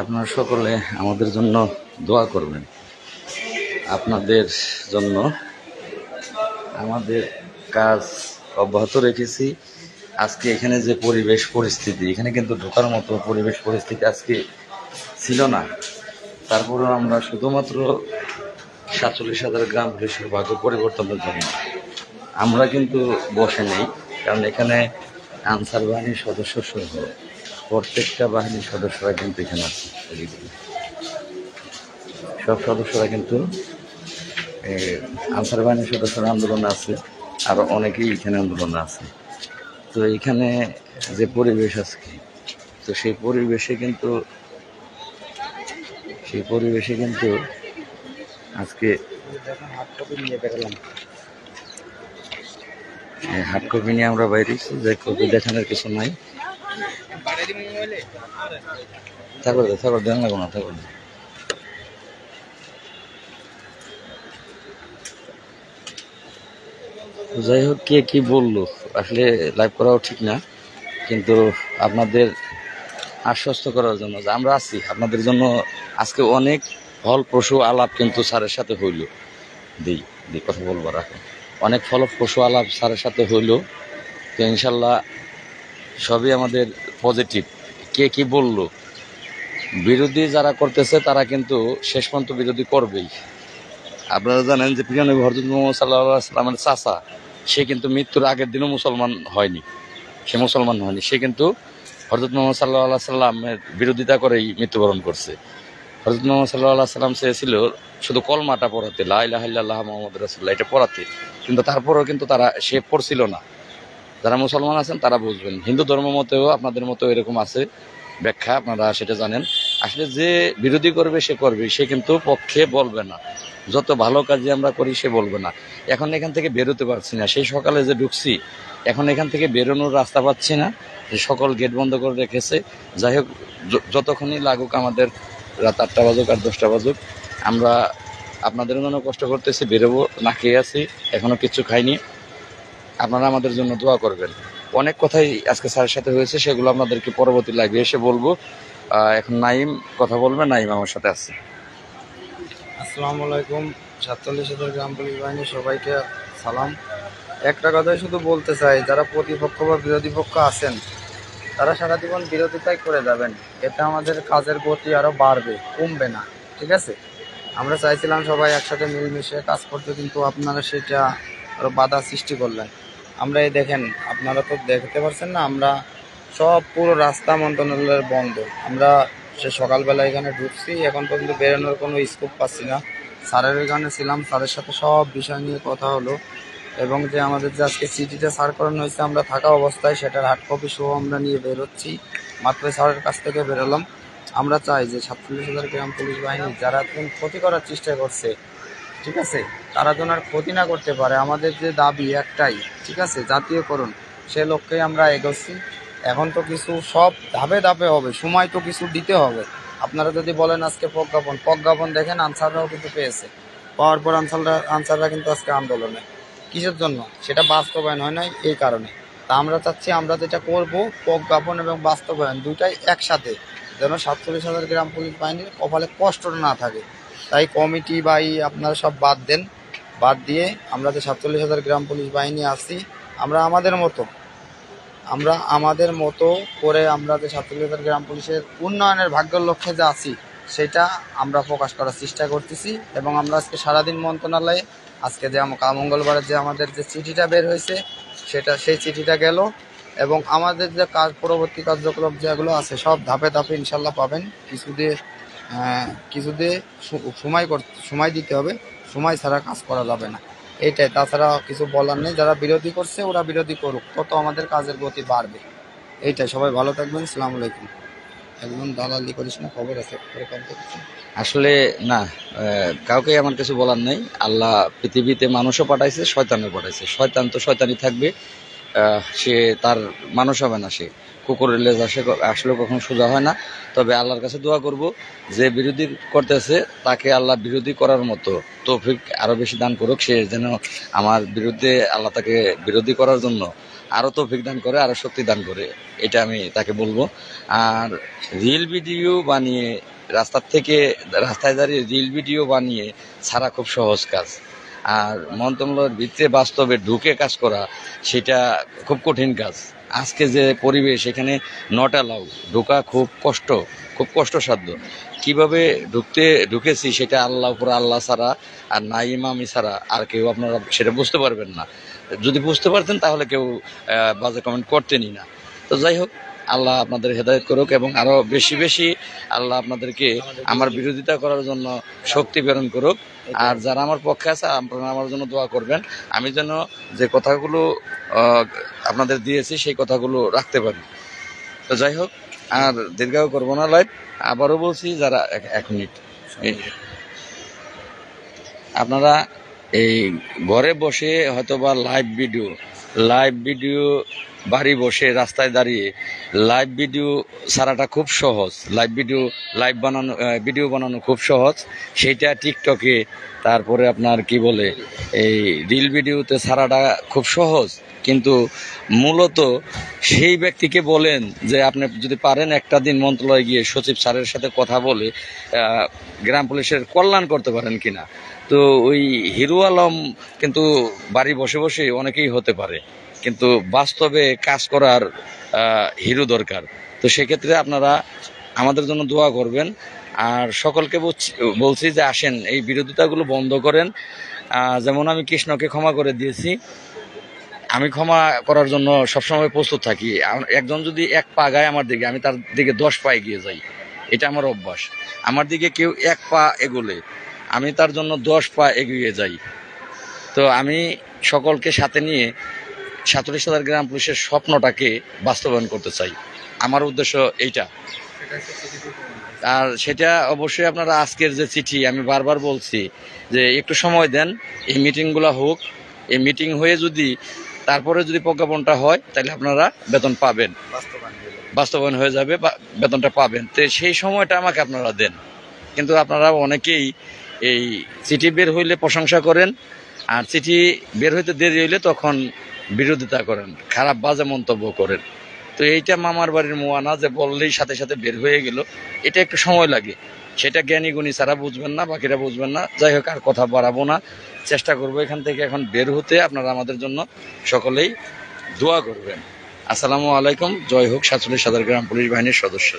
আপনারা সকলে আমাদের জন্য দোয়া করবেন। আপনাদের জন্য আমাদের কাজ অব্যাহত রেখেছি। আজকে এখানে যে পরিবেশ পরিস্থিতি, এখানে কিন্তু ঢোকার মতো পরিবেশ পরিস্থিতি আজকে ছিল না। তারপরেও আমরা শুধুমাত্র 47,000 গ্রাম পুলিশের ভাগ্য পরিবর্তনের জন্য আমরা কিন্তু বসে নেই, কারণ এখানে আনসার বাহিনীর সদস্য সহ প্রত্যেকটা বাহিনীর সদস্যরা কিন্তু এখানে আছে। সব সদস্যরা কিন্তু আনসার বাহিনীর সদস্যরা আন্দোলনে আছে, আরও অনেকেই এখানে আন্দোলনে আছে। তো এখানে যে পরিবেশ আজকে, তো সেই পরিবেশে কিন্তু আজকে হার্ড কপি নিয়ে আমরা বাইরেছি, যে কপি দেখানোর কিছু নাই। থাকর দেন লাগবো না, থাকর। যাই হোক, কে কি বললো আসলে লাইভ করাও ঠিক না, কিন্তু আপনাদের আশ্বস্ত করার জন্য যে আমরা আছি আপনাদের জন্য। আজকে অনেক ফলপ্রসূ আলাপ কিন্তু স্যারের সাথে হইল, দিই কথা বলবার রাখো, অনেক ফলপ্রসূ আলাপ স্যারের সাথে হইল। তো ইনশাল্লাহ সবই আমাদের পজিটিভ। কে কি বললো, বিরোধী যারা করতেছে তারা কিন্তু শেষ পর্যন্ত বিরোধী করবেই। আপনারা জানেন যে প্রিয় নবী হযরত মুহাম্মদ সাল্লাল্লাহু আলাইহি ওয়াসাল্লামের চাচা, সে কিন্তু মৃত্যুর আগের দিনও মুসলমান হয়নি। সে কিন্তু হযরত মুহাম্মদ সাল্লাল্লাহু আলাইহি ওয়াসাল্লামের বিরোধিতা করেই মৃত্যুবরণ করছে। হযরত মুহাম্মদ সাল্লাল্লাহু আলাইহি ওয়াসাল্লাম চেয়েছিল শুধু কলমাটা পড়াতে, লা ইলাহা ইল্লাল্লাহ মুহাম্মাদুর রাসূলুল্লাহ, এটা পড়াতে, কিন্তু তারপরেও কিন্তু সে পড়ছিল না। যারা মুসলমান আছেন তারা বুঝবেন। হিন্দু ধর্ম মতেও আপনাদের মতো এরকম আছে ব্যাখ্যা, আপনারা সেটা জানেন। আসলে যে বিরোধী করবে সে করবে, সে কিন্তু পক্ষে বলবে না। যত ভালো কাজই আমরা করি সে বলবে না। এখন এখান থেকে বেরোতে পারছি না, সেই সকালে যে ঢুকছি, এখন এখান থেকে বেরোনোর রাস্তা পাচ্ছি না, সকল গেট বন্ধ করে রেখেছে। যাই হোক, যতক্ষণই লাগুক আমাদের, রাত 8টা বাজুক আর 10টা বাজুক, আমরা আপনাদের জন্য কষ্ট করতেছি, বেরোবো, না খেয়ে আছি, এখনো কিছু খাইনি। আপনারা আমাদের জন্য দোয়া করবেন। অনেক কথাই আজকে স্যারের সাথে হয়েছে, সেগুলো আপনাদেরকে পরবর্তী লাইভে এসে বলবো। এখন নাইম কথা বলবে, নাইম আমার সাথে আছে। আসসালামু আলাইকুম। 47,000 গ্রাম পুলিশ বাহিনী সবাইকে সালাম। একটা কথাই শুধু বলতে চাই, যারা প্রতিপক্ষ বা বিরোধী পক্ষ আছেন তারা সারা জীবন বিরোধিতাই করে যাবেন, এতে আমাদের কাজের গতি আরও বাড়বে, কমবে না। ঠিক আছে, আমরা চাইছিলাম সবাই একসাথে মিলমিশে কাজ করতে, কিন্তু আপনারা সেটা আরও বাধা সৃষ্টি করলেন। আমরা এই দেখেন, আপনারা তো দেখতে পাচ্ছেন না, আমরা সব পুরো রাস্তা মন্ত্রণালয়ের বন্ধ। আমরা সে সকালবেলা এখানে ঢুকছি, এখন পর্যন্ত বেরোনোর কোনো স্কোপ পাচ্ছি না। স্যারের এখানে ছিলাম, স্যারের সাথে সব বিষয় নিয়ে কথা হলো, এবং যে আমাদের যে আজকে চিঠিটা সার করানো হয়েছে আমরা থাকা অবস্থায়, সেটার হার্ড কপি সহ আমরা নিয়ে বেরোচ্ছি। মাত্র স্যারের কাছ থেকে বেরোলাম। আমরা চাই যে 47,000 গ্রাম পুলিশ বাহিনী যারা ক্ষতি করার চেষ্টা করছে, ঠিক আছে, তারা যেন আর ক্ষতি না করতে পারে। আমাদের যে দাবি একটাই, ঠিক আছে, জাতীয়করণ, সে লক্ষ্যেই আমরা এগোচ্ছি। এখন তো কিছু সব ধাপে ধাপে হবে, সময় তো কিছু দিতে হবে। আপনারা যদি বলেন আজকে প্রজ্ঞাপন দেখেন, আনসাররাও কিন্তু পেয়েছে, পাওয়ার পর আনসাররা কিন্তু আজকে আন্দোলনে। কিসের জন্য সেটা বাস্তবায়ন হয় নাই, এই কারণে। তা আমরা চাচ্ছি, আমরা যেটা করব, প্রজ্ঞাপন এবং বাস্তবায়ন দুইটাই একসাথে, যেন 47,000 গ্রাম পুলিশ বাহিনীর কপালে কষ্ট না থাকে। তাই কমিটি বা আপনারা সব বাদ দেন, বাদ দিয়ে আমরা যে 47,000 গ্রাম পুলিশ বাহিনী আছি, আমরা আমাদের মতো করে আমরা যে 47,000 গ্রাম পুলিশের উন্নয়নের ভাগ্যের লক্ষ্যে যে আছি, সেটা আমরা প্রকাশ করার চেষ্টা করতেছি। এবং আমরা আজকে সারাদিন মন্ত্রণালয়ে, আজকে যে মঙ্গলবারের যে আমাদের যে চিঠিটা বের হয়েছে, সেই চিঠিটা গেল, এবং আমাদের যে পরবর্তী কার্যক্রম যেগুলো আছে সব ধাপে ধাপে ইনশাল্লাহ পাবেন। কিছুতে সময় দিতে হবে, সময় ছাড়া কাজ করা যাবে না, এইটাই। তাছাড়া কিছু বলার নেই, যারা বিরোধী করছে ওরা বিরোধী করুক, তত আমাদের কাজের গতি বাড়বে, এইটাই। সবাই ভালো থাকবেন, আসসালামু আলাইকুম। একদম দালালি করিস না, খবর আছে পরে কল করছি। আসলে না, কাউকে আমার কিছু বলার নেই। আল্লাহ পৃথিবীতে মানুষও পাঠাইছে, শয়তানও পাঠাইছে। শয়তান তো শয়তানই থাকবে, সে তার মানুষ হবে না। সে কুকুরের লেজ আসলেও কখনো সোজা হয় না। তবে আল্লাহর কাছে দোয়া করব, যে বিরোধী করতেছে তাকে আল্লাহ বিরোধী করার মতো তৌফিক আরো বেশি দান করুক। সে যেন আমার বিরুদ্ধে, আল্লাহ তাকে বিরোধী করার জন্য আরো তৌফিক দান করে, আরো শক্তি দান করে, এটা আমি তাকে বলবো। আর রিল ভিডিও বানিয়ে রাস্তায় দাঁড়িয়ে রিল ভিডিও বানিয়ে ছাড়া খুব সহজ কাজ। আর মন্ত্রণালয়ের ভিতরে বাস্তবে ঢুকে কাজ করা, সেটা খুব কঠিন কাজ। আজকে যে পরিবেশ, এখানে নট অ্যালাউ, ঢোকা খুব কষ্টসাধ্য। কিভাবে ঢুকেছি সেটা আল্লাহ ছাড়া আর না ইমামি ছাড়া আর কেউ আপনারা সেটা বুঝতে পারবেন না। যদি বুঝতে পারতেন তাহলে কেউ বাজে কমেন্ট করতেনই না। তো যাই হোক, আল্লাহ আপনাদের হেদায়েত করুক এবং আরো বেশি বেশি আল্লাহ আপনাদেরকে আমার বিরোধিতা করার জন্য শক্তি প্রেরণ করুক। আর যারা আমার পক্ষে আছে, আপনারা আমার জন্য দোয়া করবেন, আমি যেন যে কথাগুলো আপনাদের দিয়েছি সেই কথাগুলো রাখতে পারি। তো যাই হোক, আর দীর্ঘায়ু করবো না লাইভ। আবারও বলছি, যারা এক মিনিট, আপনারা এই ঘরে বসে হয়তোবা লাইভ ভিডিও বাড়ি বসে রাস্তায় দাঁড়িয়ে লাইভ ভিডিও ছাড়াটা খুব সহজ। ভিডিও বানানো খুব সহজ, সেইটা টিকটকে, তারপরে আপনার কি বলে এই রিল ভিডিওতে ছাড়াটা খুব সহজ। কিন্তু মূলত সেই ব্যক্তিকে বলেন যে আপনি যদি পারেন একটা দিন মন্ত্রণালয়ে গিয়ে সচিব স্যারের সাথে কথা বলে গ্রাম পুলিশের কল্যাণ করতে পারেন কিনা। তো ওই হিরো আলম কিন্তু বাড়ি বসে বসে অনেকেই হতে পারে, কিন্তু বাস্তবে কাজ করার হিরো দরকার। তো সেক্ষেত্রে আপনারা আমাদের জন্য দোয়া করবেন। আর সকলকে বলছি যে আসেন, এই বিরোধিতাগুলো বন্ধ করেন। যেমন আমি কৃষ্ণকে ক্ষমা করে দিয়েছি, আমি ক্ষমা করার জন্য সবসময় প্রস্তুত থাকি। একজন যদি এক পা গায় আমার দিকে, আমি তার দিকে 10 পা এগিয়ে যাই, এটা আমার অভ্যাস। আমার দিকে কেউ এক পা এগোলে আমি তার জন্য 10 পা এগিয়ে যাই। তো আমি সকলকে সাথে নিয়ে 47,000 গ্রাম পুলিশের স্বপ্নটাকে বাস্তবায়ন করতে চাই। আমার উদ্দেশ্য এইটা। আর সেটা অবশ্যই আপনারা আজকের যে চিঠি, আমি বারবার বলছি যে একটু সময় দেন, এই মিটিংগুলো হোক। এই মিটিং হয়ে তারপরে যদি প্রজ্ঞাপনটা হয়, তাহলে আপনারা বেতন পাবেন, বাস্তবায়ন হয়ে যাবে, বেতনটা পাবেন। তো সেই সময়টা আমাকে আপনারা দেন। কিন্তু আপনারা অনেকেই এই চিঠি বের হইলে প্রশংসা করেন, আর চিঠি বের হইতে দেরি হইলে তখন বিরোধিতা করেন, খারাপ বাজে মন্তব্য করেন। তো এইটা মামার বাড়ির মোয়ানা, যে বললেই সাথে সাথে বের হয়ে গেল, এটা একটু সময় লাগে। সেটা জ্ঞানী গুণী ছাড়া বুঝবেন না, বাকিরা বুঝবেন না। যাই হোক, আর কথা বাড়াবো না, চেষ্টা করবো এখান থেকে এখন বের হতে। আপনারা আমাদের জন্য সকলেই দোয়া করবেন। আসসালামু আলাইকুম। জয় হোক 47,000 গ্রাম পুলিশ বাহিনীর সদস্য।